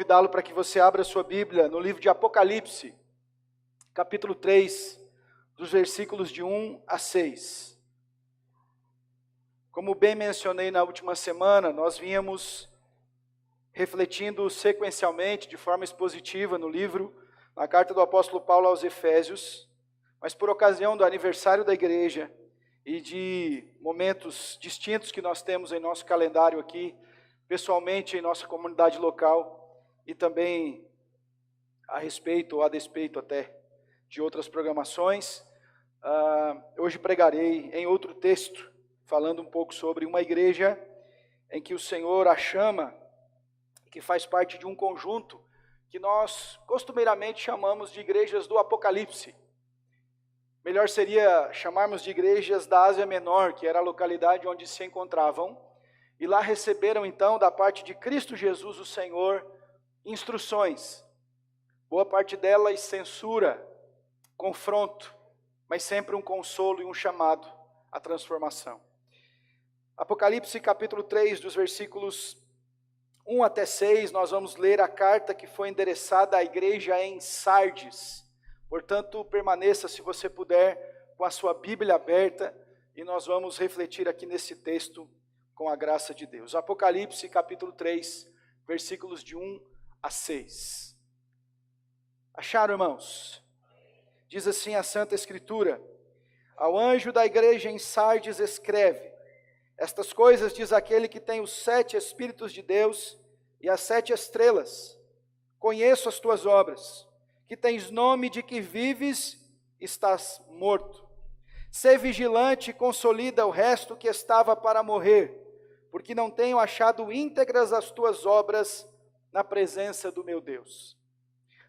convidá-lo para que você abra sua Bíblia no livro de Apocalipse, capítulo 3, dos versículos de 1 a 6. Como bem mencionei na última semana, nós vínhamos refletindo sequencialmente, de forma expositiva, no livro, na carta do apóstolo Paulo aos Efésios, mas por ocasião do aniversário da igreja e de momentos distintos que nós temos em nosso calendário aqui, pessoalmente em nossa comunidade local e também a respeito ou a despeito até de outras programações, hoje pregarei em outro texto, falando um pouco sobre uma igreja em que o Senhor a chama, que faz parte de um conjunto que nós costumeiramente chamamos de igrejas do Apocalipse. Melhor seria chamarmos de igrejas da Ásia Menor, que era a localidade onde se encontravam, e lá receberam então da parte de Cristo Jesus, o Senhor, instruções. Boa parte delas censura, confronto, mas sempre um consolo e um chamado à transformação. Apocalipse capítulo 3, dos versículos 1 até 6, nós vamos ler a carta que foi endereçada à igreja em Sardes. Portanto, permaneça, se você puder, com a sua Bíblia aberta, e nós vamos refletir aqui nesse texto com a graça de Deus. Apocalipse capítulo 3, versículos de 1 a 6. Acharam, irmãos? Diz assim a Santa Escritura: ao anjo da igreja em Sardes escreve: estas coisas diz aquele que tem os 7 Espíritos de Deus e as 7 estrelas. Conheço as tuas obras, que tens nome de que vives, estás morto. Sê vigilante e consolida o resto que estava para morrer, porque não tenho achado íntegras as tuas obras na presença do meu Deus.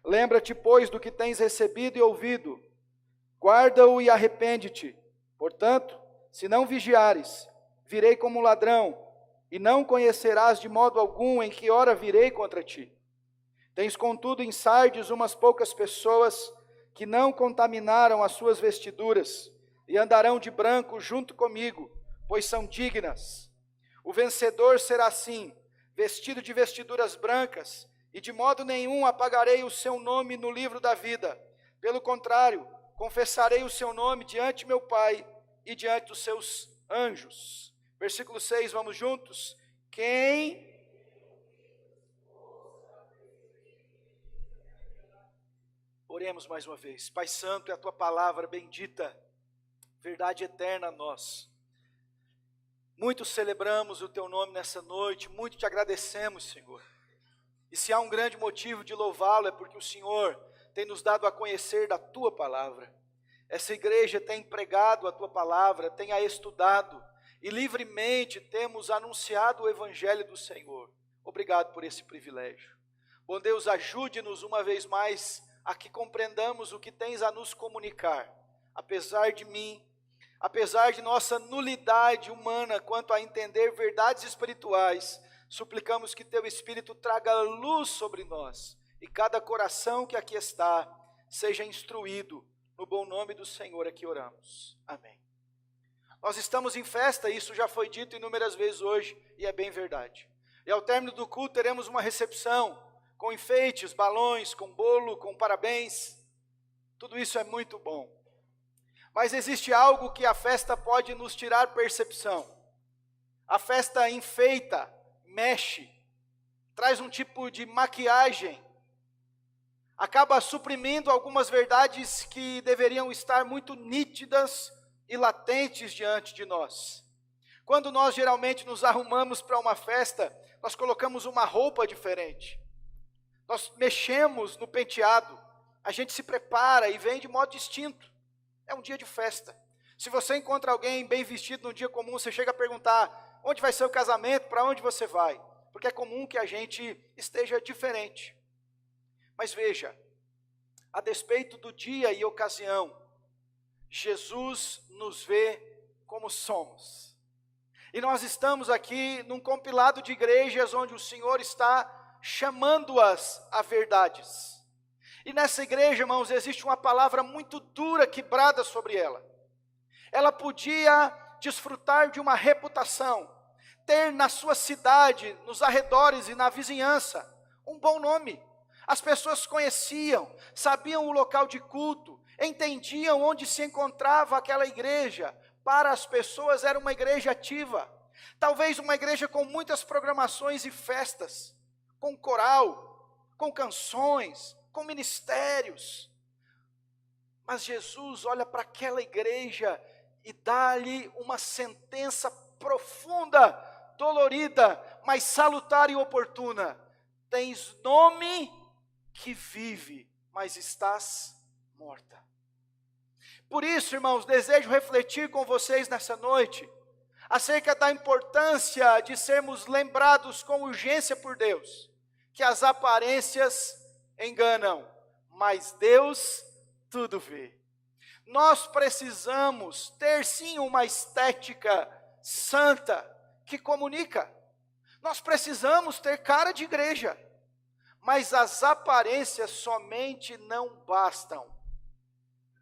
Lembra-te, pois, do que tens recebido e ouvido, guarda-o e arrepende-te. Portanto, se não vigiares, virei como ladrão, e não conhecerás de modo algum em que hora virei contra ti. Tens, contudo, em Sardes umas poucas pessoas que não contaminaram as suas vestiduras, e andarão de branco junto comigo, pois são dignas. O vencedor será assim, vestido de vestiduras brancas, e de modo nenhum apagarei o seu nome no livro da vida. Pelo contrário, confessarei o seu nome diante de meu Pai e diante dos seus anjos. Versículo 6, vamos juntos? Oremos mais uma vez. Pai Santo, é a tua palavra bendita, verdade eterna a nós. Muito celebramos o teu nome nessa noite, muito te agradecemos, Senhor. E se há um grande motivo de louvá-lo, é porque o Senhor tem nos dado a conhecer da tua palavra. Essa igreja tem pregado a tua palavra, tem a estudado, e livremente temos anunciado o Evangelho do Senhor. Obrigado por esse privilégio. Bom Deus, ajude-nos uma vez mais a que compreendamos o que tens a nos comunicar. Apesar de mim, apesar de nossa nulidade humana quanto a entender verdades espirituais, suplicamos que teu Espírito traga luz sobre nós, e cada coração que aqui está seja instruído. No bom nome do Senhor aqui oramos. Amém. Nós estamos em festa, isso já foi dito inúmeras vezes hoje, e é bem verdade. E ao término do culto teremos uma recepção, com enfeites, balões, com bolo, com parabéns. Tudo isso é muito bom. Mas existe algo que a festa pode nos tirar percepção. A festa enfeita, mexe, traz um tipo de maquiagem, acaba suprimindo algumas verdades que deveriam estar muito nítidas e latentes diante de nós. Quando nós geralmente nos arrumamos para uma festa, nós colocamos uma roupa diferente, nós mexemos no penteado, a gente se prepara e vem de modo distinto. É um dia de festa. Se você encontra alguém bem vestido num dia comum, você chega a perguntar: onde vai ser o casamento, para onde você vai? Porque é comum que a gente esteja diferente. Mas veja, a despeito do dia e ocasião, Jesus nos vê como somos. E nós estamos aqui num compilado de igrejas onde o Senhor está chamando-as a verdades. E nessa igreja, irmãos, existe uma palavra muito dura que brada sobre ela. Ela podia desfrutar de uma reputação, ter na sua cidade, nos arredores e na vizinhança, um bom nome. As pessoas conheciam, sabiam o local de culto, entendiam onde se encontrava aquela igreja. Para as pessoas era uma igreja ativa, talvez uma igreja com muitas programações e festas, com coral, com canções, com ministérios. Mas Jesus olha para aquela igreja e dá-lhe uma sentença profunda, dolorida, mas salutar e oportuna. Tens nome que vive, mas estás morta. Por isso, irmãos, desejo refletir com vocês nessa noite acerca da importância de sermos lembrados com urgência por Deus, que as aparências enganam, mas Deus tudo vê. Nós precisamos ter sim uma estética santa que comunica. Nós precisamos ter cara de igreja, mas as aparências somente não bastam.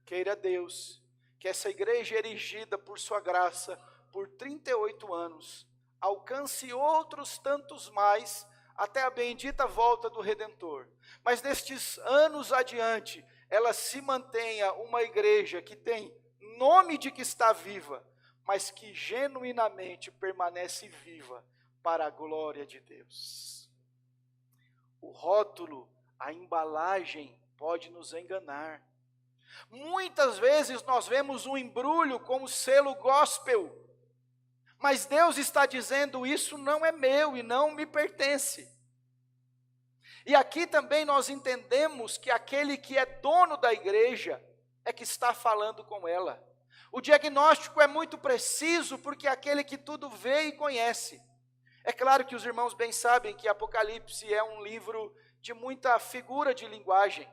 Queira Deus que essa igreja erigida por sua graça por 38 anos alcance outros tantos mais até a bendita volta do Redentor. Mas nestes anos adiante, ela se mantenha uma igreja que tem nome de que está viva, mas que genuinamente permanece viva para a glória de Deus. O rótulo, a embalagem pode nos enganar. Muitas vezes nós vemos um embrulho com o selo gospel, mas Deus está dizendo: isso não é meu e não me pertence. E aqui também nós entendemos que aquele que é dono da igreja é que está falando com ela. O diagnóstico é muito preciso, porque é aquele que tudo vê e conhece. É claro que os irmãos bem sabem que Apocalipse é um livro de muita figura de linguagem,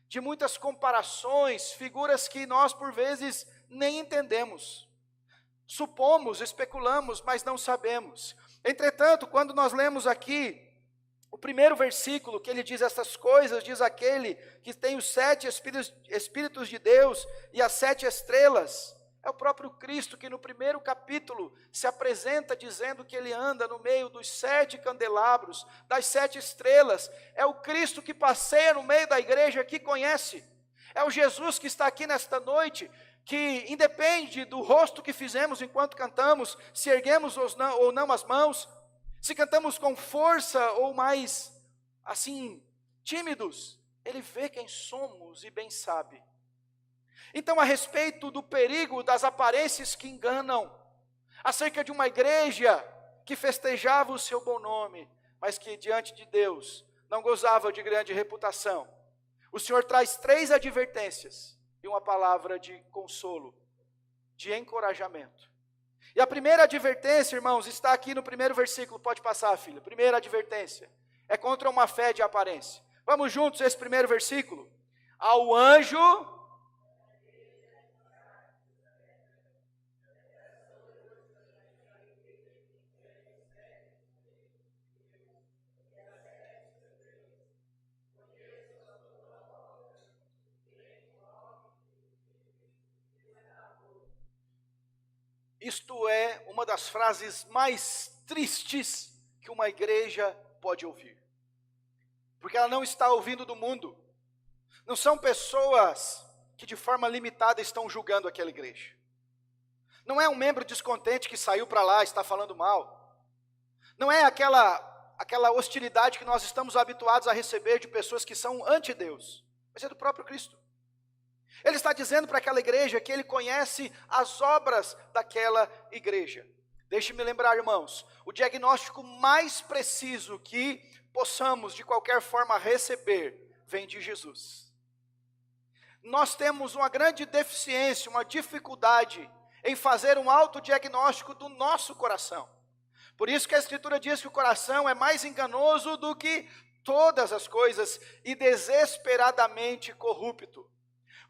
de muitas comparações, figuras que nós por vezes nem entendemos. Supomos, especulamos, mas não sabemos. Entretanto, quando nós lemos aqui o primeiro versículo, que ele diz essas coisas, diz aquele que tem os 7 Espíritos de Deus e as 7 estrelas, é o próprio Cristo que no primeiro capítulo se apresenta dizendo que ele anda no meio dos 7 candelabros, das 7 estrelas. É o Cristo que passeia no meio da igreja, que conhece. É o Jesus que está aqui nesta noite, que independe do rosto que fizemos enquanto cantamos, se erguemos ou não as mãos, se cantamos com força ou mais, assim, tímidos, ele vê quem somos e bem sabe. Então, a respeito do perigo das aparências que enganam, acerca de uma igreja que festejava o seu bom nome, mas que diante de Deus não gozava de grande reputação, o Senhor traz 3 advertências e uma palavra de consolo, de encorajamento. E a primeira advertência, irmãos, está aqui no primeiro versículo. Pode passar, filha. Primeira advertência é contra uma fé de aparência. Vamos juntos esse primeiro versículo. Ao anjo... Isto é uma das frases mais tristes que uma igreja pode ouvir. Porque ela não está ouvindo do mundo. Não são pessoas que de forma limitada estão julgando aquela igreja. Não é um membro descontente que saiu para lá e está falando mal. Não é aquela hostilidade que nós estamos habituados a receber de pessoas que são anti-Deus. Mas é do próprio Cristo. Ele está dizendo para aquela igreja que ele conhece as obras daquela igreja. Deixe-me lembrar, irmãos, o diagnóstico mais preciso que possamos de qualquer forma receber vem de Jesus. Nós temos uma grande deficiência, uma dificuldade em fazer um autodiagnóstico do nosso coração. Por isso que a Escritura diz que o coração é mais enganoso do que todas as coisas e desesperadamente corrupto.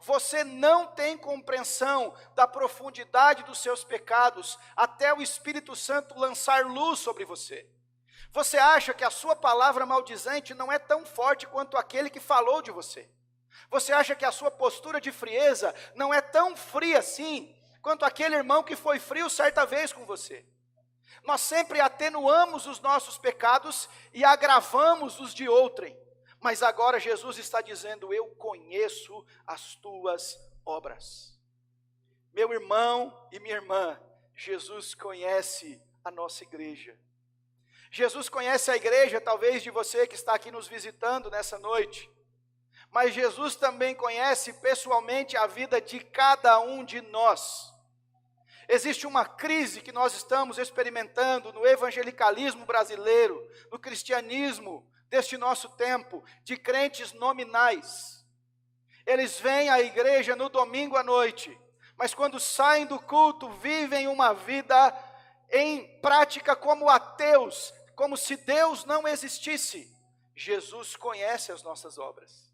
Você não tem compreensão da profundidade dos seus pecados até o Espírito Santo lançar luz sobre você. Você acha que a sua palavra maldizente não é tão forte quanto aquele que falou de você. Você acha que a sua postura de frieza não é tão fria assim quanto aquele irmão que foi frio certa vez com você. Nós sempre atenuamos os nossos pecados e agravamos os de outrem. Mas agora Jesus está dizendo: eu conheço as tuas obras. Meu irmão e minha irmã, Jesus conhece a nossa igreja. Jesus conhece a igreja, talvez de você que está aqui nos visitando nessa noite. Mas Jesus também conhece pessoalmente a vida de cada um de nós. Existe uma crise que nós estamos experimentando no evangelicalismo brasileiro, no cristianismo deste nosso tempo, de crentes nominais. Eles vêm à igreja no domingo à noite, mas quando saem do culto, vivem uma vida em prática como ateus, como se Deus não existisse. Jesus conhece as nossas obras.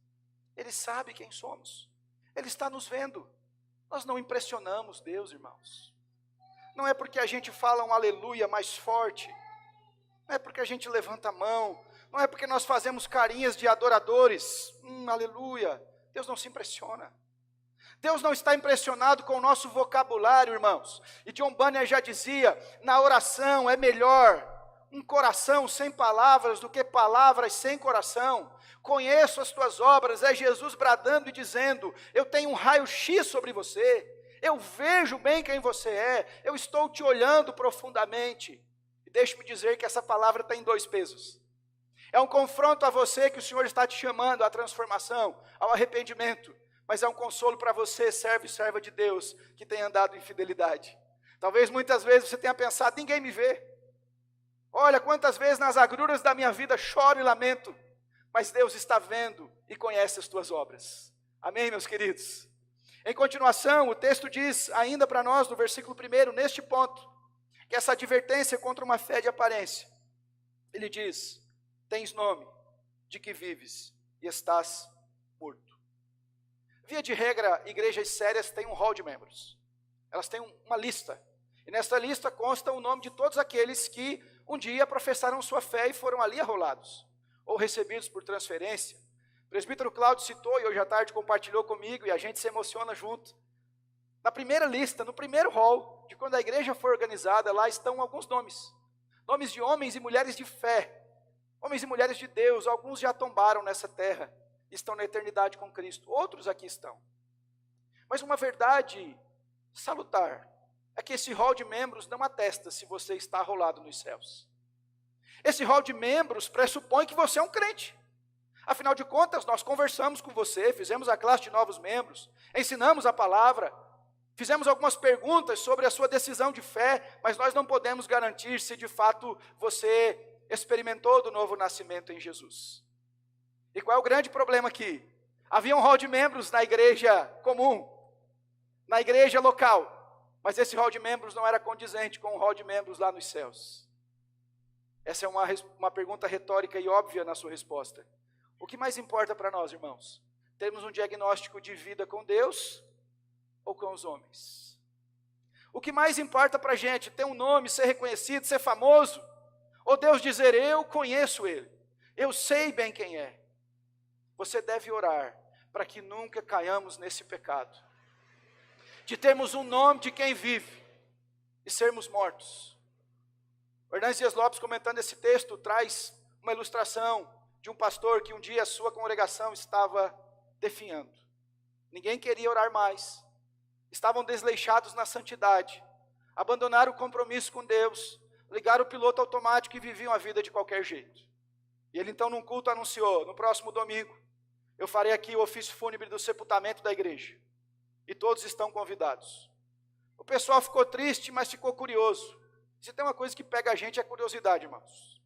Ele sabe quem somos. Ele está nos vendo. Nós não impressionamos Deus, irmãos. Não é porque a gente fala um aleluia mais forte, não é porque a gente levanta a mão, não é porque nós fazemos carinhas de adoradores, aleluia. Deus não se impressiona. Deus não está impressionado com o nosso vocabulário, irmãos. E John Bunyan já dizia, na oração é melhor um coração sem palavras do que palavras sem coração. Conheço as tuas obras, é Jesus bradando e dizendo: eu tenho um raio-x sobre você. Eu vejo bem quem você é, eu estou te olhando profundamente. E deixe-me dizer que essa palavra tem dois pesos. É um confronto a você que o Senhor está te chamando à transformação, ao arrependimento. Mas é um consolo para você, servo e serva de Deus, que tem andado em fidelidade. Talvez muitas vezes você tenha pensado: ninguém me vê. Olha quantas vezes nas agruras da minha vida choro e lamento. Mas Deus está vendo e conhece as tuas obras. Amém, meus queridos? Em continuação, o texto diz ainda para nós, no versículo 1, neste ponto, que essa advertência contra uma fé de aparência. Ele diz: tens nome de que vives e estás morto. Via de regra, igrejas sérias têm um hall de membros. Elas têm uma lista. E nesta lista consta o nome de todos aqueles que um dia professaram sua fé e foram ali arrolados, ou recebidos por transferência. O presbítero Cláudio citou e hoje à tarde compartilhou comigo, e a gente se emociona junto. Na primeira lista, no primeiro hall, de quando a igreja foi organizada, lá estão alguns nomes. Nomes de homens e mulheres de fé, homens e mulheres de Deus. Alguns já tombaram nessa terra, estão na eternidade com Cristo. Outros aqui estão. Mas uma verdade salutar é que esse hall de membros não atesta se você está arrolado nos céus. Esse hall de membros pressupõe que você é um crente. Afinal de contas, nós conversamos com você, fizemos a classe de novos membros, ensinamos a palavra, fizemos algumas perguntas sobre a sua decisão de fé, mas nós não podemos garantir se de fato você experimentou do novo nascimento em Jesus. E qual é o grande problema aqui? Havia um hall de membros na igreja comum, na igreja local, mas esse hall de membros não era condizente com o hall de membros lá nos céus. Essa é uma pergunta retórica e óbvia na sua resposta. O que mais importa para nós, irmãos? Termos um diagnóstico de vida com Deus ou com os homens? O que mais importa para a gente? Ter um nome, ser reconhecido, ser famoso? Ou Deus dizer: eu conheço Ele, eu sei bem quem é? Você deve orar para que nunca caiamos nesse pecado, de termos um nome de quem vive e sermos mortos. O Hernandes Dias Lopes, comentando esse texto, traz uma ilustração de um pastor que um dia a sua congregação estava definhando. Ninguém queria orar mais. Estavam desleixados na santidade. Abandonaram o compromisso com Deus. Ligaram o piloto automático e viviam a vida de qualquer jeito. E ele então num culto anunciou: no próximo domingo eu farei aqui o ofício fúnebre do sepultamento da igreja. E todos estão convidados. O pessoal ficou triste, mas ficou curioso. Se tem uma coisa que pega a gente é a curiosidade, irmãos.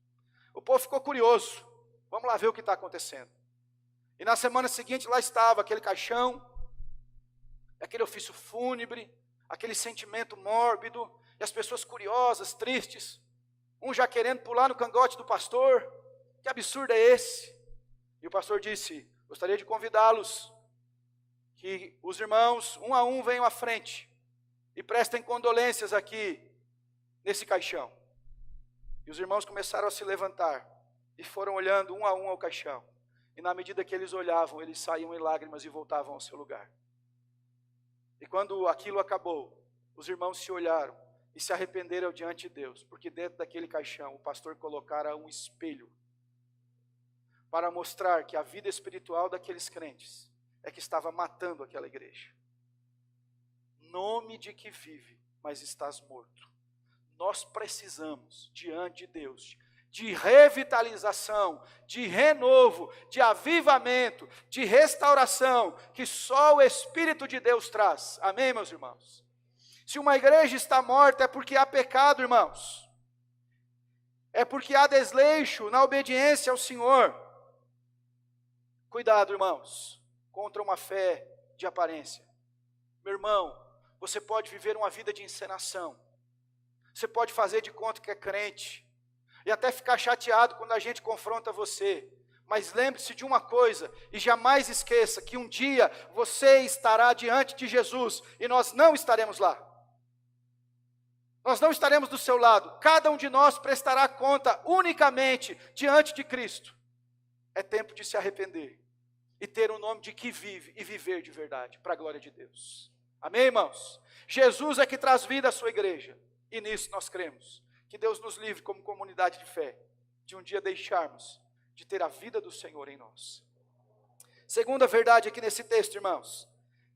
O povo ficou curioso. Vamos lá ver o que está acontecendo. E na semana seguinte lá estava aquele caixão, aquele ofício fúnebre, aquele sentimento mórbido, e as pessoas curiosas, tristes, um já querendo pular no cangote do pastor. Que absurdo é esse? E o pastor disse: gostaria de convidá-los, que os irmãos, um a um, venham à frente e prestem condolências aqui nesse caixão. E os irmãos começaram a se levantar e foram olhando um a um ao caixão. E na medida que eles olhavam, eles saíam em lágrimas e voltavam ao seu lugar. E quando aquilo acabou, os irmãos se olharam e se arrependeram diante de Deus, porque dentro daquele caixão o pastor colocara um espelho para mostrar que a vida espiritual daqueles crentes é que estava matando aquela igreja. Nome de que vive, mas estás morto. Nós precisamos, diante de Deus, de revitalização, de renovo, de avivamento, de restauração, que só o Espírito de Deus traz. Amém, meus irmãos? Se uma igreja está morta é porque há pecado, irmãos. É porque há desleixo na obediência ao Senhor. Cuidado, irmãos, contra uma fé de aparência. Meu irmão, você pode viver uma vida de encenação. Você pode fazer de conta que é crente. E até ficar chateado quando a gente confronta você. Mas lembre-se de uma coisa, e jamais esqueça que um dia você estará diante de Jesus, e nós não estaremos lá. Nós não estaremos do seu lado. Cada um de nós prestará conta unicamente diante de Cristo. É tempo de se arrepender e ter o nome de que vive e viver de verdade, para a glória de Deus. Amém, irmãos? Jesus é que traz vida à sua igreja, e nisso nós cremos. Que Deus nos livre como comunidade de fé, de um dia deixarmos de ter a vida do Senhor em nós. Segunda verdade aqui nesse texto, irmãos.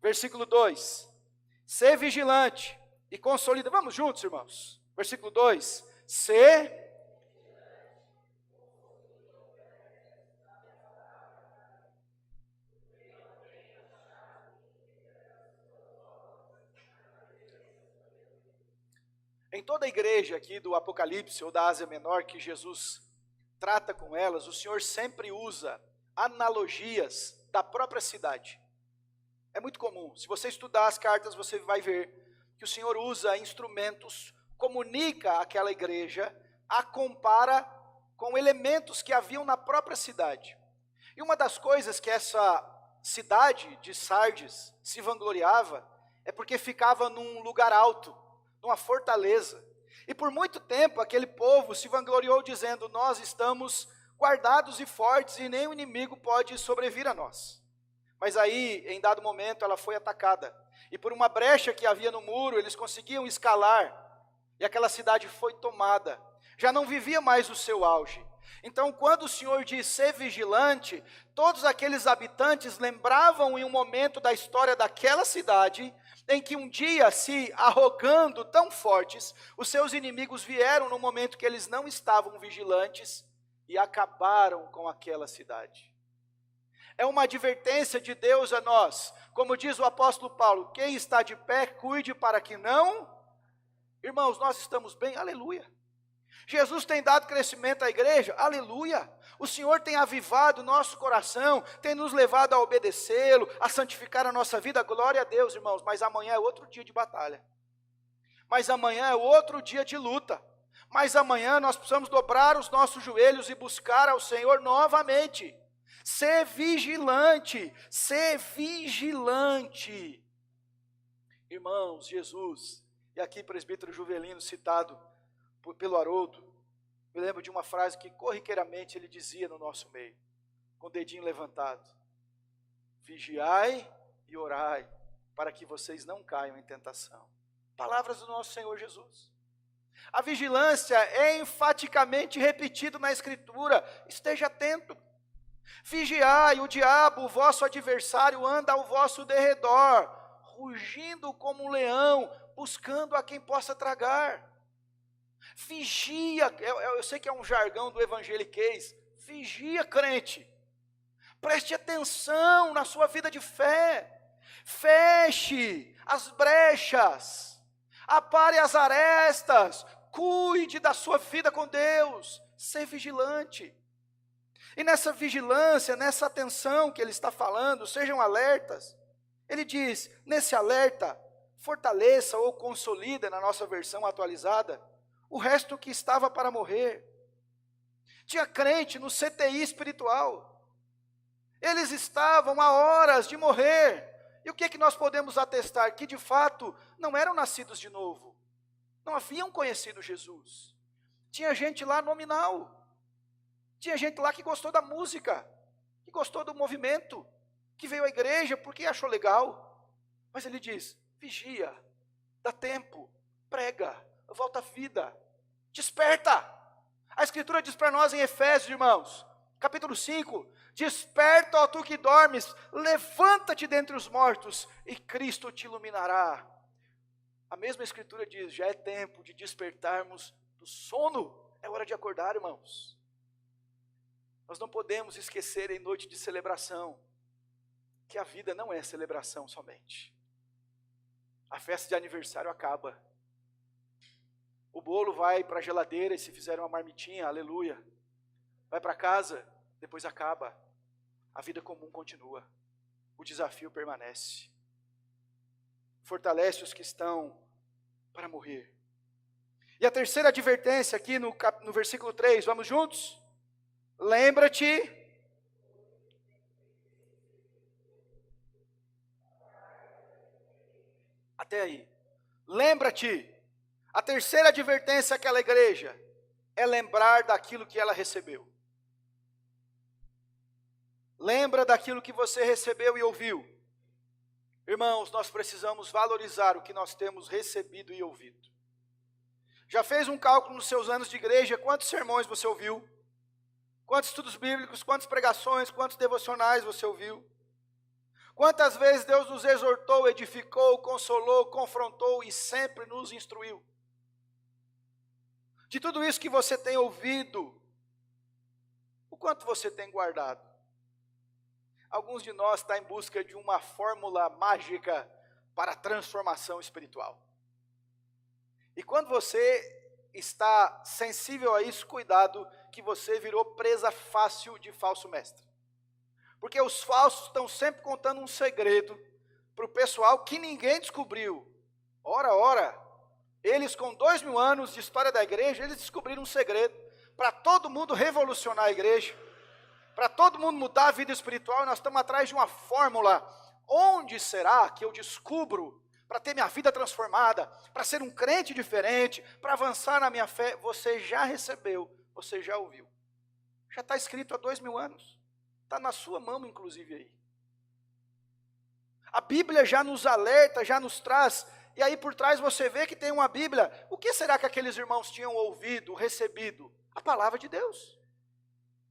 Versículo 2. Ser vigilante e consolida. Vamos juntos, irmãos. Versículo 2. Ser. Em toda a igreja aqui do Apocalipse ou da Ásia Menor que Jesus trata com elas, o Senhor sempre usa analogias da própria cidade. É muito comum. Se você estudar as cartas, você vai ver que o Senhor usa instrumentos, comunica àquela igreja, a compara com elementos que haviam na própria cidade. E uma das coisas que essa cidade de Sardes se vangloriava é porque ficava num lugar alto, numa fortaleza. E por muito tempo aquele povo se vangloriou dizendo: nós estamos guardados e fortes e nem o inimigo pode sobrevir a nós. Mas aí, em dado momento, ela foi atacada. E por uma brecha que havia no muro, eles conseguiam escalar. E aquela cidade foi tomada. Já não vivia mais o seu auge. Então, quando o Senhor diz ser vigilante, todos aqueles habitantes lembravam em um momento da história daquela cidade, em que um dia, se arrogando tão fortes, os seus inimigos vieram no momento que eles não estavam vigilantes e acabaram com aquela cidade. É uma advertência de Deus a nós, como diz o apóstolo Paulo: quem está de pé, cuide para que não... Irmãos, nós estamos bem, aleluia. Jesus tem dado crescimento à igreja, aleluia. O Senhor tem avivado o nosso coração, tem nos levado a obedecê-lo, a santificar a nossa vida, glória a Deus, irmãos. Mas amanhã é outro dia de batalha. Mas amanhã é outro dia de luta. Mas amanhã nós precisamos dobrar os nossos joelhos e buscar ao Senhor novamente. Ser vigilante, ser vigilante. Irmãos, Jesus, e aqui presbítero Juvelino citado pelo Haroldo, me lembro de uma frase que corriqueiramente ele dizia no nosso meio, com o dedinho levantado: vigiai e orai, para que vocês não caiam em tentação. Palavras do nosso Senhor Jesus. A vigilância é enfaticamente repetida na Escritura, esteja atento. Vigiai, o diabo, o vosso adversário, anda ao vosso derredor, rugindo como um leão, buscando a quem possa tragar. Vigia, eu sei que é um jargão do evangeliquez, vigia, crente, preste atenção na sua vida de fé, feche as brechas, apare as arestas, cuide da sua vida com Deus, ser vigilante. E nessa vigilância, nessa atenção que ele está falando, sejam alertas. Ele diz, nesse alerta, fortaleça ou consolida, na nossa versão atualizada, o resto que estava para morrer. Tinha crente no CTI espiritual. Eles estavam a horas de morrer. E o que é que nós podemos atestar? Que de fato não eram nascidos de novo. Não haviam conhecido Jesus. Tinha gente lá nominal. Tinha gente lá que gostou da música, que gostou do movimento, que veio à igreja porque achou legal. Mas ele diz, vigia, dá tempo, prega, volta à vida. Desperta. A Escritura diz para nós em Efésios, irmãos, capítulo 5, desperta, ó tu que dormes, levanta-te dentre os mortos, e Cristo te iluminará. A mesma Escritura diz, já é tempo de despertarmos do sono, é hora de acordar, irmãos. Nós não podemos esquecer em noite de celebração, que a vida não é celebração somente. A festa de aniversário acaba. O bolo vai para a geladeira e se fizer uma marmitinha, aleluia. Vai para casa, depois acaba. A vida comum continua. O desafio permanece. Fortalece os que estão para morrer. E a terceira advertência aqui no versículo 3, vamos juntos? Lembra-te. Até aí. Lembra-te. A terceira advertência àquela igreja é lembrar daquilo que ela recebeu. Lembra daquilo que você recebeu e ouviu. Irmãos, nós precisamos valorizar o que nós temos recebido e ouvido. Já fez um cálculo nos seus anos de igreja? Quantos sermões você ouviu? Quantos estudos bíblicos, quantas pregações, quantos devocionais você ouviu? Quantas vezes Deus nos exortou, edificou, consolou, confrontou e sempre nos instruiu? De tudo isso que você tem ouvido, o quanto você tem guardado? Alguns de nós estão em busca de uma fórmula mágica para a transformação espiritual. E quando você está sensível a isso, cuidado, que você virou presa fácil de falso mestre. Porque os falsos estão sempre contando um segredo para o pessoal que ninguém descobriu. Ora, eles com 2000 anos de história da igreja, eles descobriram um segredo para todo mundo revolucionar a igreja, para todo mundo mudar a vida espiritual. E nós estamos atrás de uma fórmula. Onde será que eu descubro para ter minha vida transformada, para ser um crente diferente, para avançar na minha fé? Você já recebeu, você já ouviu. Já está escrito há 2000 anos. Está na sua mão, inclusive, aí. A Bíblia já nos alerta, já nos traz, e aí por trás você vê que tem uma Bíblia. O que será que aqueles irmãos tinham ouvido, recebido? A palavra de Deus.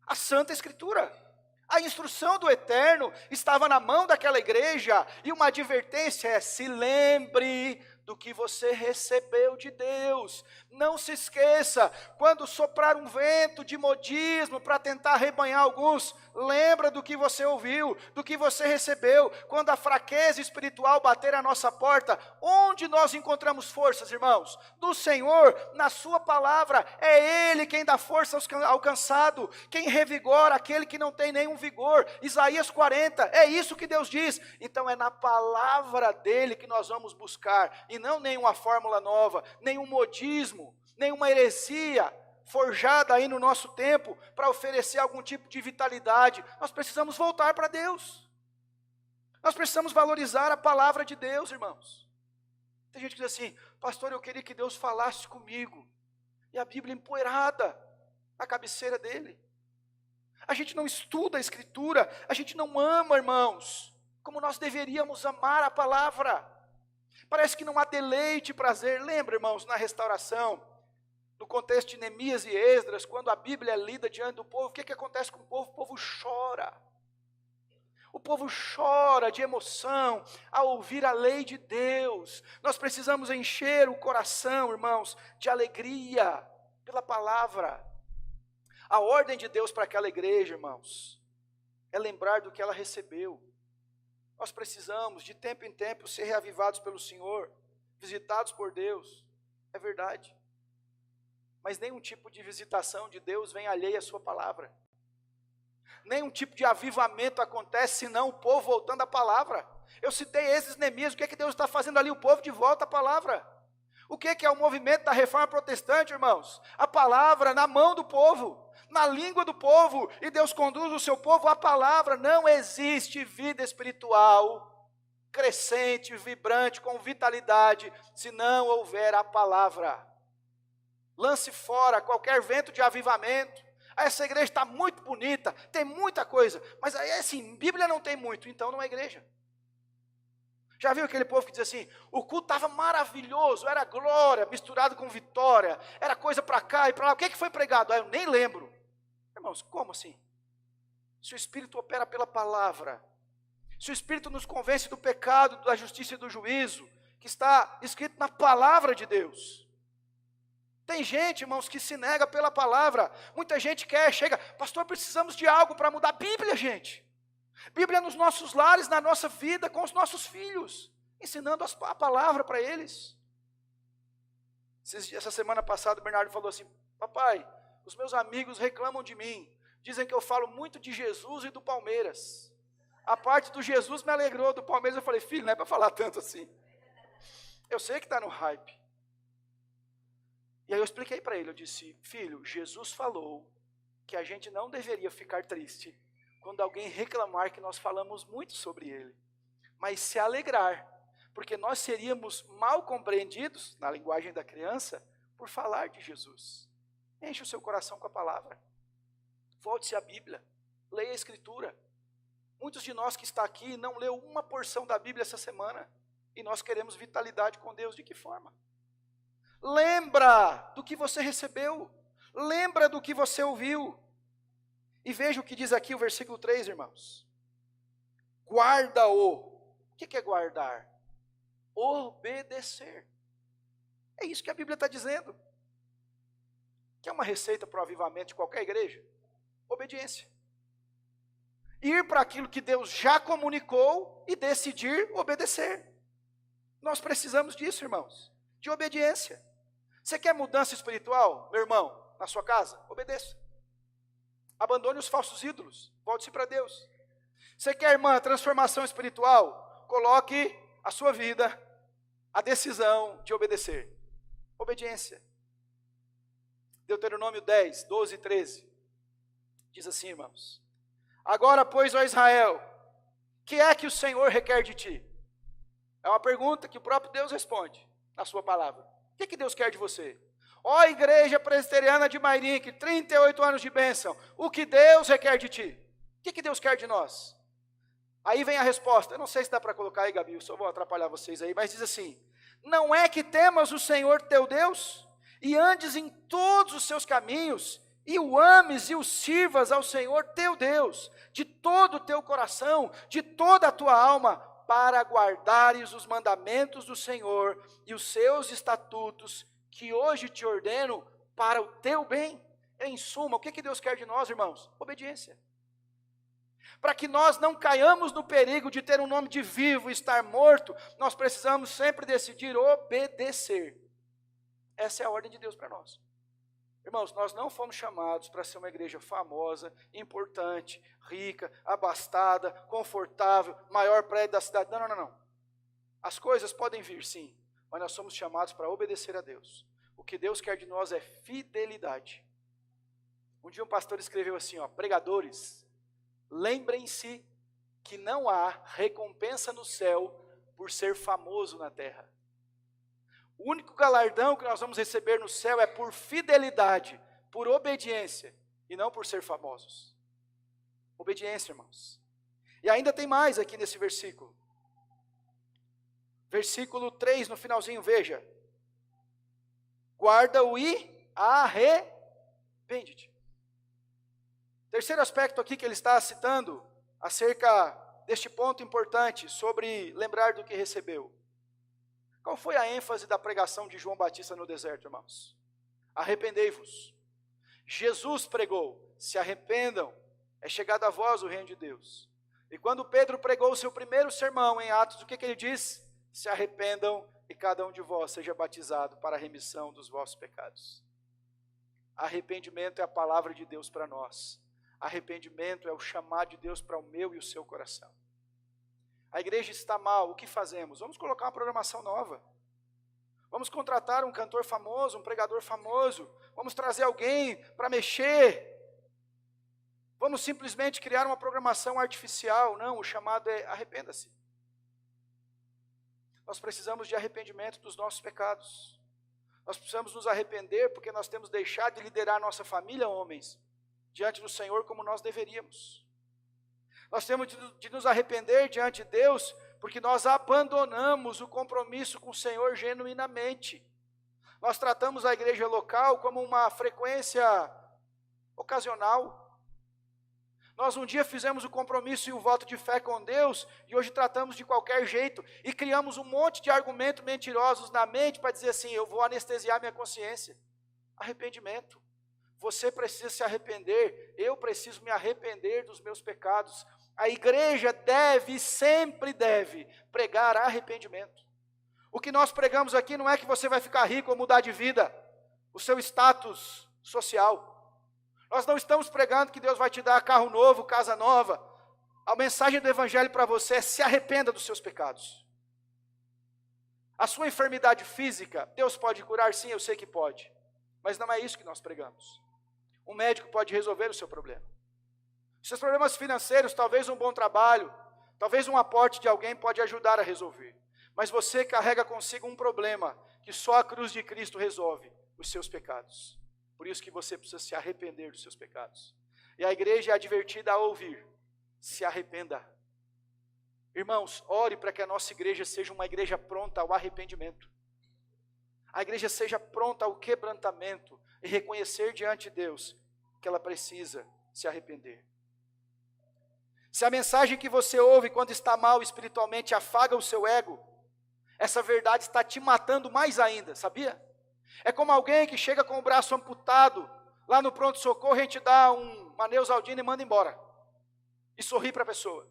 A Santa Escritura. A instrução do Eterno estava na mão daquela igreja, e uma advertência é: se lembre do que você recebeu de Deus. Não se esqueça, quando soprar um vento de modismo para tentar arrebanhar alguns, lembra do que você ouviu, do que você recebeu. Quando a fraqueza espiritual bater à nossa porta, onde nós encontramos forças, irmãos? Do Senhor, na sua palavra. É Ele quem dá força ao cansado, quem revigora aquele que não tem nenhum vigor. Isaías 40, é isso que Deus diz. Então é na palavra dele que nós vamos buscar, e não nenhuma fórmula nova, nenhum modismo, nenhuma heresia forjada aí no nosso tempo para oferecer algum tipo de vitalidade. Nós precisamos voltar para Deus. Nós precisamos valorizar a palavra de Deus, irmãos. Tem gente que diz assim: pastor, eu queria que Deus falasse comigo, e a Bíblia empoeirada na cabeceira dele. A gente não estuda a Escritura, a gente não ama, irmãos, como nós deveríamos amar a palavra. Parece que não há deleite e prazer. Lembra, irmãos, na restauração, no contexto de Neemias e Esdras, quando a Bíblia é lida diante do povo, o que acontece com o povo? O povo chora. O povo chora de emoção ao ouvir a lei de Deus. Nós precisamos encher o coração, irmãos, de alegria pela palavra. A ordem de Deus para aquela igreja, irmãos, é lembrar do que ela recebeu. Nós precisamos, de tempo em tempo, ser reavivados pelo Senhor, visitados por Deus. É verdade. Mas nenhum tipo de visitação de Deus vem alheia à sua palavra. Nenhum tipo de avivamento acontece senão o povo voltando à palavra. Eu citei esses Neemias, o que é que Deus está fazendo ali? O povo de volta à palavra. O que é o movimento da reforma protestante, irmãos? A palavra na mão do povo, na língua do povo, e Deus conduz o seu povo à palavra. Não existe vida espiritual crescente, vibrante, com vitalidade, se não houver a palavra. Lance fora qualquer vento de avivamento. Essa igreja está muito bonita, tem muita coisa, mas aí assim, Bíblia não tem muito, então não é igreja. Já viu aquele povo que diz assim, o culto estava maravilhoso, era glória, misturado com vitória, era coisa para cá e para lá, o que foi pregado? Eu nem lembro. Irmãos, como assim? Se o Espírito opera pela palavra, se o Espírito nos convence do pecado, da justiça e do juízo, que está escrito na palavra de Deus. Tem gente, irmãos, que se nega pela palavra. Muita gente chega, pastor, precisamos de algo para mudar. Bíblia, gente. Bíblia nos nossos lares, na nossa vida, com os nossos filhos, ensinando a palavra para eles. Essa semana passada o Bernardo falou assim, papai, os meus amigos reclamam de mim, dizem que eu falo muito de Jesus e do Palmeiras. A parte do Jesus me alegrou, do Palmeiras eu falei, filho, não é para falar tanto assim. Eu sei que está no hype. E aí eu expliquei para ele, eu disse, filho, Jesus falou que a gente não deveria ficar triste quando alguém reclamar que nós falamos muito sobre ele, mas se alegrar, porque nós seríamos mal compreendidos, na linguagem da criança, por falar de Jesus. Enche o seu coração com a palavra, volte-se à Bíblia, leia a Escritura. Muitos de nós que está aqui não leu uma porção da Bíblia essa semana, e nós queremos vitalidade com Deus, de que forma? Lembra do que você recebeu, lembra do que você ouviu, e veja o que diz aqui o versículo 3, irmãos. Guarda-o. O que é guardar? Obedecer. É isso que a Bíblia está dizendo. Que é uma receita para o avivamento de qualquer igreja? Obediência. Ir para aquilo que Deus já comunicou e decidir obedecer. Nós precisamos disso, irmãos, de obediência. Você quer mudança espiritual, meu irmão, na sua casa? Obedeça. Abandone os falsos ídolos, volte-se para Deus. Você quer, irmã, transformação espiritual? Coloque a sua vida, a decisão de obedecer. Obediência. Deuteronômio 10, 12 e 13. Diz assim, irmãos. Agora, pois, ó Israel, que é que o Senhor requer de ti? É uma pergunta que o próprio Deus responde na sua palavra. O que Deus quer de você? Ó igreja presbiteriana de Mairinque, 38 anos de bênção, o que Deus requer de ti? O que Deus quer de nós? Aí vem a resposta, eu não sei se dá para colocar aí, Gabi, eu só vou atrapalhar vocês aí, mas diz assim, não é que temas o Senhor teu Deus, e andes em todos os seus caminhos, e o ames e o sirvas ao Senhor teu Deus, de todo o teu coração, de toda a tua alma, para guardares os mandamentos do Senhor e os seus estatutos, que hoje te ordeno para o teu bem. Em suma, o que Deus quer de nós, irmãos? Obediência. Para que nós não caiamos no perigo de ter um nome de vivo e estar morto, nós precisamos sempre decidir obedecer. Essa é a ordem de Deus para nós. Irmãos, nós não fomos chamados para ser uma igreja famosa, importante, rica, abastada, confortável, maior prédio da cidade. Não, não, não, não. As coisas podem vir, sim, mas nós somos chamados para obedecer a Deus. O que Deus quer de nós é fidelidade. Um dia um pastor escreveu assim, pregadores, lembrem-se que não há recompensa no céu por ser famoso na terra. O único galardão que nós vamos receber no céu é por fidelidade, por obediência, e não por ser famosos. Obediência, irmãos. E ainda tem mais aqui nesse versículo. Versículo 3, no finalzinho, veja. Guarda-o e arrepende-te. Terceiro aspecto aqui que ele está citando, acerca deste ponto importante, sobre lembrar do que recebeu. Qual foi a ênfase da pregação de João Batista no deserto, irmãos? Arrependei-vos. Jesus pregou, se arrependam, é chegado a vós o reino de Deus. E quando Pedro pregou o seu primeiro sermão em Atos, o que ele diz? Se arrependam e cada um de vós seja batizado para a remissão dos vossos pecados. Arrependimento é a palavra de Deus para nós. Arrependimento é o chamado de Deus para o meu e o seu coração. A igreja está mal, o que fazemos? Vamos colocar uma programação nova. Vamos contratar um cantor famoso, um pregador famoso. Vamos trazer alguém para mexer. Vamos simplesmente criar uma programação artificial. Não, o chamado é arrependa-se. Nós precisamos de arrependimento dos nossos pecados. Nós precisamos nos arrepender porque nós temos deixado de liderar nossa família, homens, diante do Senhor como nós deveríamos. Nós temos de nos arrepender diante de Deus, porque nós abandonamos o compromisso com o Senhor genuinamente. Nós tratamos a igreja local como uma frequência ocasional. Nós um dia fizemos o compromisso e o voto de fé com Deus, e hoje tratamos de qualquer jeito, e criamos um monte de argumentos mentirosos na mente para dizer assim, eu vou anestesiar minha consciência. Arrependimento. Você precisa se arrepender, eu preciso me arrepender dos meus pecados. A igreja sempre deve pregar arrependimento. O que nós pregamos aqui não é que você vai ficar rico ou mudar de vida, o seu status social. Nós não estamos pregando que Deus vai te dar carro novo, casa nova. A mensagem do Evangelho para você é: se arrependa dos seus pecados. A sua enfermidade física, Deus pode curar? Sim, eu sei que pode. Mas não é isso que nós pregamos. Um médico pode resolver o seu problema. Os seus problemas financeiros, talvez um bom trabalho, talvez um aporte de alguém pode ajudar a resolver. Mas você carrega consigo um problema que só a cruz de Cristo resolve: os seus pecados. Por isso que você precisa se arrepender dos seus pecados. E a igreja é advertida a ouvir: se arrependa. Irmãos, ore para que a nossa igreja seja uma igreja pronta ao arrependimento. A igreja seja pronta ao quebrantamento e reconhecer diante de Deus que ela precisa se arrepender. Se a mensagem que você ouve quando está mal espiritualmente afaga o seu ego, essa verdade está te matando mais ainda, sabia? É como alguém que chega com o braço amputado, lá no pronto-socorro, a gente dá uma Neusaldina e manda embora. E sorri para a pessoa.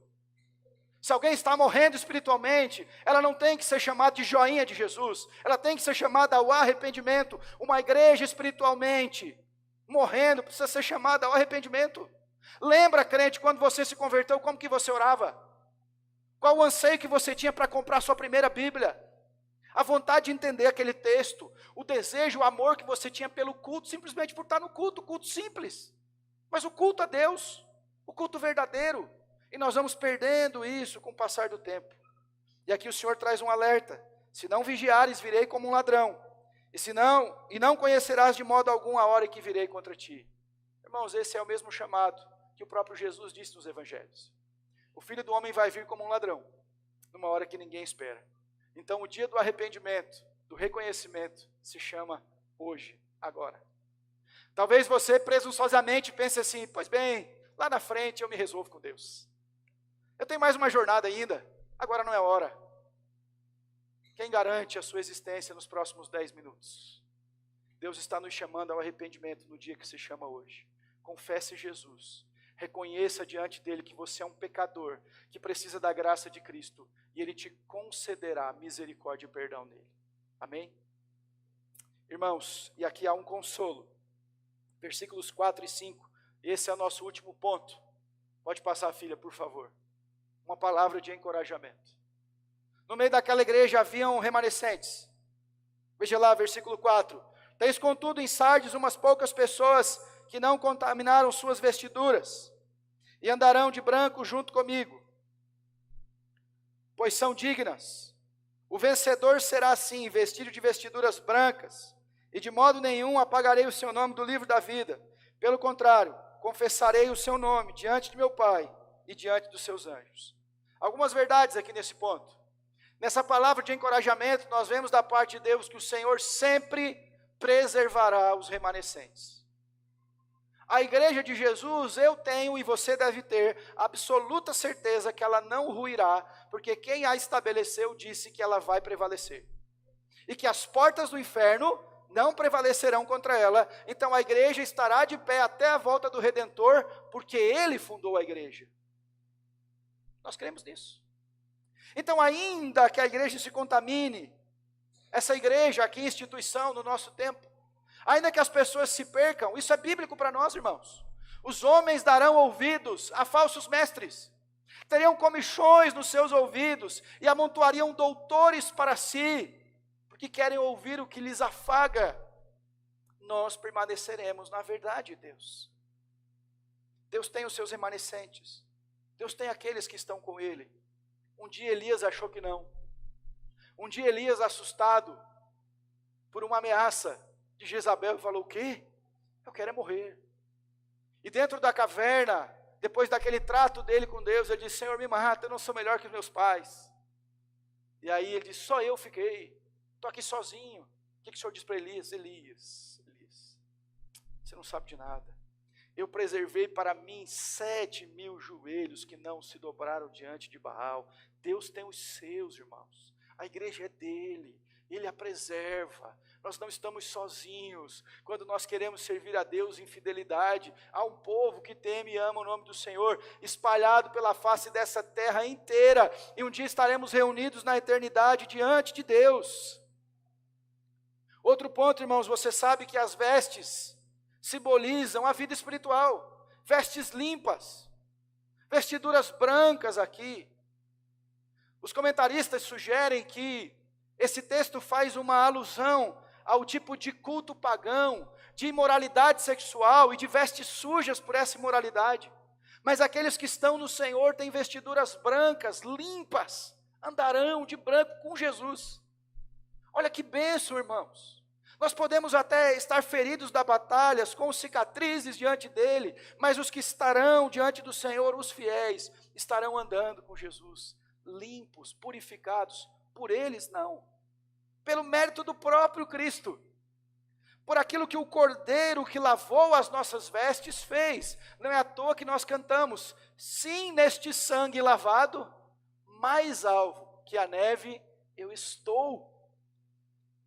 Se alguém está morrendo espiritualmente, ela não tem que ser chamada de joinha de Jesus, ela tem que ser chamada ao arrependimento. Uma igreja espiritualmente morrendo precisa ser chamada ao arrependimento. Lembra, crente, quando você se converteu, como que você orava? Qual o anseio que você tinha para comprar sua primeira Bíblia? A vontade de entender aquele texto, o desejo, o amor que você tinha pelo culto, simplesmente por estar no culto, culto simples. Mas o culto a Deus, o culto verdadeiro. E nós vamos perdendo isso com o passar do tempo. E aqui o Senhor traz um alerta: se não vigiares, virei como um ladrão, e não conhecerás de modo algum a hora em que virei contra ti. Irmãos, esse é o mesmo chamado que o próprio Jesus disse nos evangelhos. O Filho do Homem vai vir como um ladrão, numa hora que ninguém espera. Então o dia do arrependimento, do reconhecimento, se chama hoje, agora. Talvez você presunçosamente pense assim: pois bem, lá na frente eu me resolvo com Deus. Eu tenho mais uma jornada ainda, agora não é hora. Quem garante a sua existência nos próximos 10 minutos? Deus está nos chamando ao arrependimento no dia que se chama hoje. Confesse Jesus. Reconheça diante dele que você é um pecador, que precisa da graça de Cristo, e ele te concederá misericórdia e perdão nele. Amém? Irmãos, e aqui há um consolo. Versículos 4 e 5. Esse é o nosso último ponto. Pode passar, filha, por favor. Uma palavra de encorajamento. No meio daquela igreja haviam remanescentes. Veja lá, versículo 4. Tens contudo em Sardes umas poucas pessoas que não contaminaram suas vestiduras, e andarão de branco junto comigo, pois são dignas. O vencedor será assim, vestido de vestiduras brancas, e de modo nenhum apagarei o seu nome do livro da vida. Pelo contrário, confessarei o seu nome diante de meu Pai e diante dos seus anjos. Algumas verdades aqui nesse ponto. Nessa palavra de encorajamento, nós vemos da parte de Deus que o Senhor sempre preservará os remanescentes. A igreja de Jesus, eu tenho e você deve ter absoluta certeza que ela não ruirá, porque quem a estabeleceu disse que ela vai prevalecer. E que as portas do inferno não prevalecerão contra ela. Então a igreja estará de pé até a volta do Redentor, porque Ele fundou a igreja. Nós cremos nisso. Então, ainda que a igreja se contamine, essa igreja aqui, instituição no nosso tempo, ainda que as pessoas se percam, isso é bíblico para nós, irmãos. Os homens darão ouvidos a falsos mestres, teriam comichões nos seus ouvidos e amontoariam doutores para si, porque querem ouvir o que lhes afaga. Nós permaneceremos na verdade de Deus. Deus tem os seus remanescentes, Deus tem aqueles que estão com Ele. Um dia Elias achou que não. Um dia Elias, assustado por uma ameaça de Jezabel, falou: o quê? Eu quero é morrer. E dentro da caverna, depois daquele trato dele com Deus, ele disse: Senhor, me mata, eu não sou melhor que os meus pais. E aí ele diz, só eu fiquei, estou aqui sozinho. O que o Senhor diz para Elias? Elias, você não sabe de nada. Eu preservei para mim 7.000 joelhos que não se dobraram diante de Baal. Deus tem os seus, irmãos. A igreja é dele, ele a preserva. Nós não estamos sozinhos. Quando nós queremos servir a Deus em fidelidade, há um povo que teme e ama o nome do Senhor, espalhado pela face dessa terra inteira. E um dia estaremos reunidos na eternidade diante de Deus. Outro ponto, irmãos, você sabe que as vestes simbolizam a vida espiritual, vestes limpas, vestiduras brancas aqui. Os comentaristas sugerem que esse texto faz uma alusão ao tipo de culto pagão, de imoralidade sexual e de vestes sujas por essa imoralidade. Mas aqueles que estão no Senhor têm vestiduras brancas, limpas, andarão de branco com Jesus. Olha que bênção, irmãos. Nós podemos até estar feridos da batalhas, com cicatrizes diante dele, mas os que estarão diante do Senhor, os fiéis, estarão andando com Jesus, limpos, purificados, por eles não, pelo mérito do próprio Cristo, por aquilo que o Cordeiro que lavou as nossas vestes fez. Não é à toa que nós cantamos, sim, neste sangue lavado, mais alvo que a neve eu estou.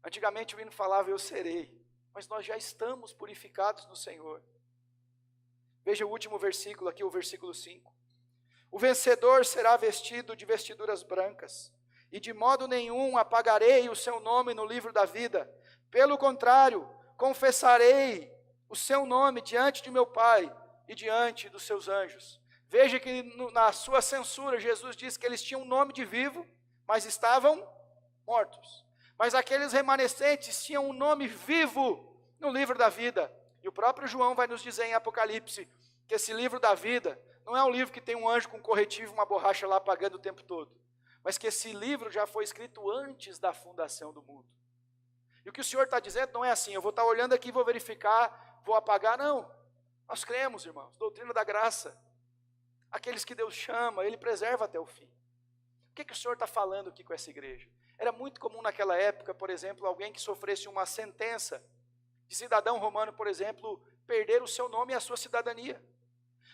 Antigamente o hino falava, eu serei, mas nós já estamos purificados no Senhor. Veja o último versículo aqui, o versículo 5. O vencedor será vestido de vestiduras brancas, e de modo nenhum apagarei o seu nome no livro da vida. Pelo contrário, confessarei o seu nome diante de meu Pai e diante dos seus anjos. Veja que na sua censura, Jesus disse que eles tinham um nome de vivo, mas estavam mortos. Mas aqueles remanescentes tinham um nome vivo no livro da vida. E o próprio João vai nos dizer em Apocalipse que esse livro da vida não é um livro que tem um anjo com corretivo, uma borracha lá apagando o tempo todo. Mas que esse livro já foi escrito antes da fundação do mundo. E o que o Senhor está dizendo não é assim, eu vou estar olhando aqui, vou verificar, vou apagar, não. Nós cremos, irmãos, doutrina da graça. Aqueles que Deus chama, Ele preserva até o fim. O que o Senhor está falando aqui com essa igreja? Era muito comum naquela época, por exemplo, alguém que sofresse uma sentença de cidadão romano, por exemplo, perder o seu nome e a sua cidadania.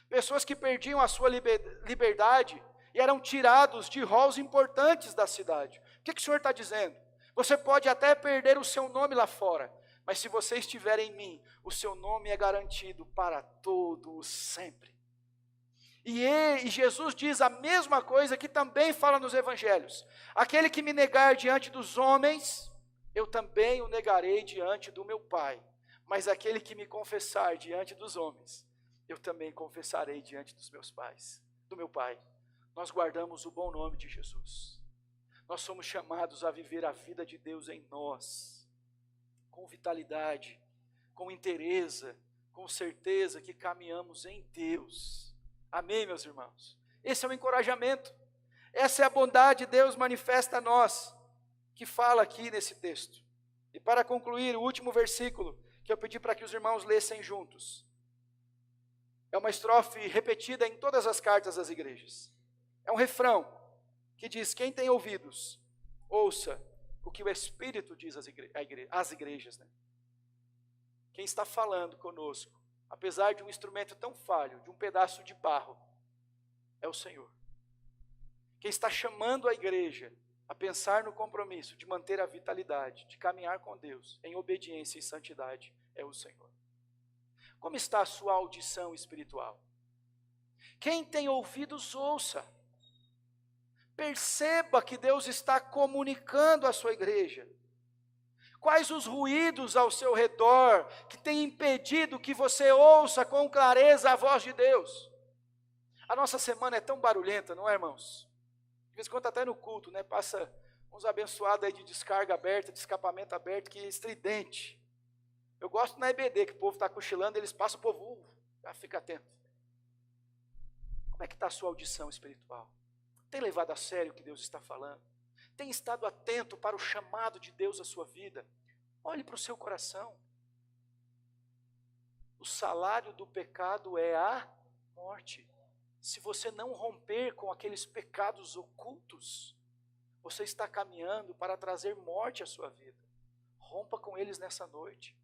Pessoas que perdiam a sua liberdade e eram tirados de rolos importantes da cidade. O que o Senhor está dizendo? Você pode até perder o seu nome lá fora, mas se você estiver em mim, o seu nome é garantido para todo sempre. E Jesus diz a mesma coisa que também fala nos evangelhos. Aquele que me negar diante dos homens, eu também o negarei diante do meu Pai. Mas aquele que me confessar diante dos homens, eu também confessarei diante dos meus pais, do meu Pai. Nós guardamos o bom nome de Jesus. Nós somos chamados a viver a vida de Deus em nós, com vitalidade, com inteireza, com certeza que caminhamos em Deus. Amém, meus irmãos? Esse é o encorajamento. Essa é a bondade de Deus manifesta a nós, que fala aqui nesse texto. E para concluir, o último versículo, que eu pedi para que os irmãos lessem juntos. É uma estrofe repetida em todas as cartas às igrejas. É um refrão que diz, quem tem ouvidos, ouça o que o Espírito diz às igrejas. Né? Quem está falando conosco, apesar de um instrumento tão falho, de um pedaço de barro, é o Senhor. Quem está chamando a igreja a pensar no compromisso de manter a vitalidade, de caminhar com Deus em obediência e santidade, é o Senhor. Como está a sua audição espiritual? Quem tem ouvidos, ouça. Perceba que Deus está comunicando à sua igreja. Quais os ruídos ao seu redor que têm impedido que você ouça com clareza a voz de Deus? A nossa semana é tão barulhenta, não é, irmãos? De vez em quando até no culto, né? Passa uns abençoados aí de descarga aberta, de escapamento aberto, que é estridente. Eu gosto na EBD, que o povo está cochilando, eles passam, o povo, já fica atento. Como é que está a sua audição espiritual? Tem levado a sério o que Deus está falando? Tem estado atento para o chamado de Deus à sua vida? Olhe para o seu coração. O salário do pecado é a morte. Se você não romper com aqueles pecados ocultos, você está caminhando para trazer morte à sua vida. Rompa com eles nessa noite.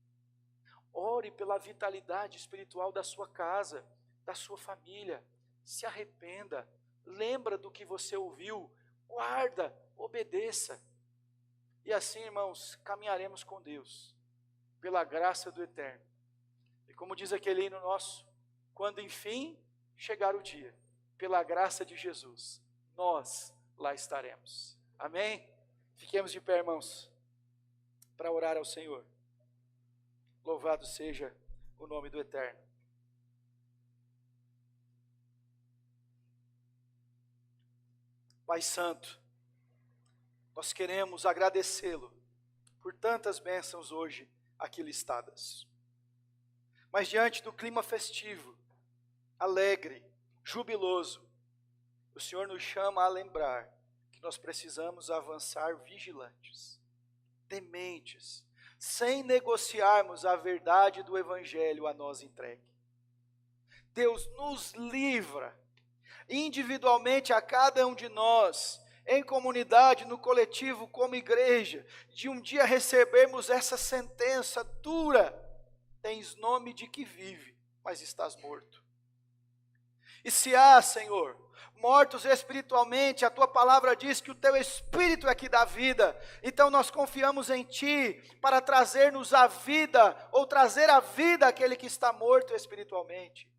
Ore pela vitalidade espiritual da sua casa, da sua família. Se arrependa. Lembra do que você ouviu. Guarda, obedeça. E assim, irmãos, caminharemos com Deus, pela graça do Eterno. E como diz aquele hino nosso, quando enfim chegar o dia, pela graça de Jesus, nós lá estaremos. Amém? Fiquemos de pé, irmãos, para orar ao Senhor. Louvado seja o nome do Eterno. Pai Santo, nós queremos agradecê-lo por tantas bênçãos hoje aqui listadas. Mas diante do clima festivo, alegre, jubiloso, o Senhor nos chama a lembrar que nós precisamos avançar vigilantes, tementes, sem negociarmos a verdade do Evangelho a nós entregue. Deus nos livra, individualmente a cada um de nós, em comunidade, no coletivo, como igreja, de um dia recebermos essa sentença dura: tens nome de que vive, mas estás morto. E se há, Senhor, mortos espiritualmente, a Tua palavra diz que o Teu Espírito é que dá vida, então nós confiamos em Ti para trazer-nos a vida, ou trazer a vida àquele que está morto espiritualmente.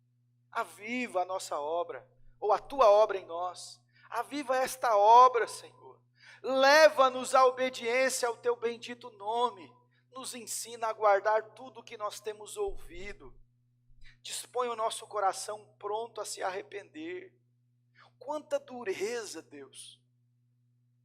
Aviva a nossa obra, ou a Tua obra em nós. Aviva esta obra, Senhor. Leva-nos à obediência ao Teu bendito nome. Nos ensina a guardar tudo o que nós temos ouvido. Dispõe o nosso coração pronto a se arrepender. Quanta dureza, Deus.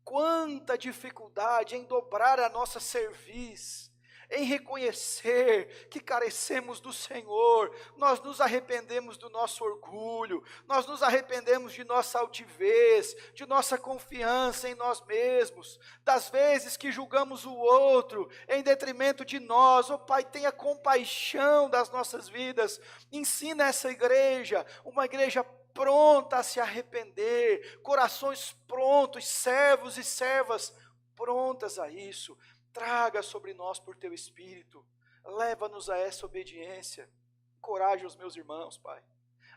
Quanta dificuldade em dobrar a nossa cerviz, em reconhecer que carecemos do Senhor. Nós nos arrependemos do nosso orgulho, nós nos arrependemos de nossa altivez, de nossa confiança em nós mesmos, das vezes que julgamos o outro em detrimento de nós. Pai, tenha compaixão das nossas vidas. Ensina essa igreja, uma igreja pronta a se arrepender, corações prontos, servos e servas prontas a isso. Traga sobre nós por Teu Espírito, leva-nos a essa obediência. Encoraja os meus irmãos, Pai.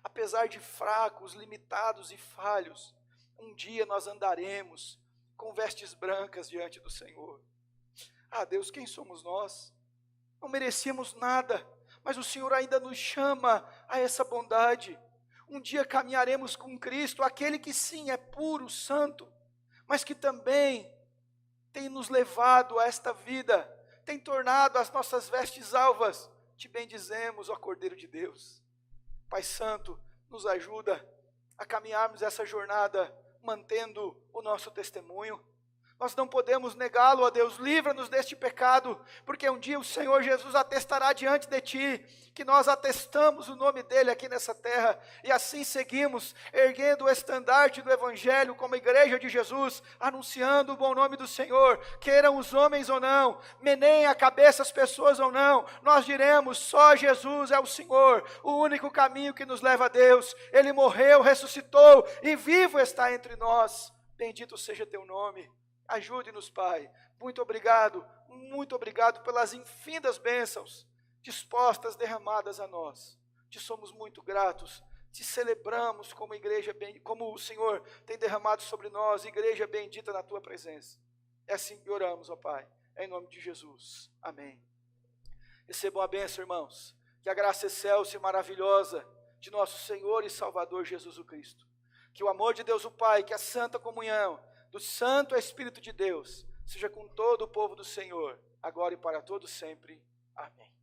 Apesar de fracos, limitados e falhos, um dia nós andaremos com vestes brancas diante do Senhor. Ah, Deus, quem somos nós? Não merecíamos nada, mas o Senhor ainda nos chama a essa bondade. Um dia caminharemos com Cristo, aquele que sim é puro, santo, mas que também tem nos levado a esta vida, tem tornado as nossas vestes alvas. Te bendizemos, ó Cordeiro de Deus. Pai Santo, nos ajuda a caminharmos essa jornada, mantendo o nosso testemunho. Nós não podemos negá-lo, ó Deus. Livra-nos deste pecado, porque um dia o Senhor Jesus atestará diante de Ti, que nós atestamos o nome dEle aqui nessa terra, e assim seguimos, erguendo o estandarte do Evangelho como igreja de Jesus, anunciando o bom nome do Senhor. Queiram os homens ou não, meneiem a cabeça as pessoas ou não, nós diremos: só Jesus é o Senhor, o único caminho que nos leva a Deus. Ele morreu, ressuscitou e vivo está entre nós. Bendito seja Teu nome. Ajude-nos, Pai. Muito obrigado pelas infindas bênçãos dispostas, derramadas a nós. Te somos muito gratos, te celebramos como igreja, como o Senhor tem derramado sobre nós, igreja bendita na Tua presença. É assim que oramos, ó Pai, em nome de Jesus. Amém. Recebam a bênção, irmãos, que a graça excelsa e maravilhosa de nosso Senhor e Salvador Jesus o Cristo, que o amor de Deus o Pai, que a santa comunhão do Santo Espírito de Deus seja com todo o povo do Senhor, agora e para todos sempre. Amém.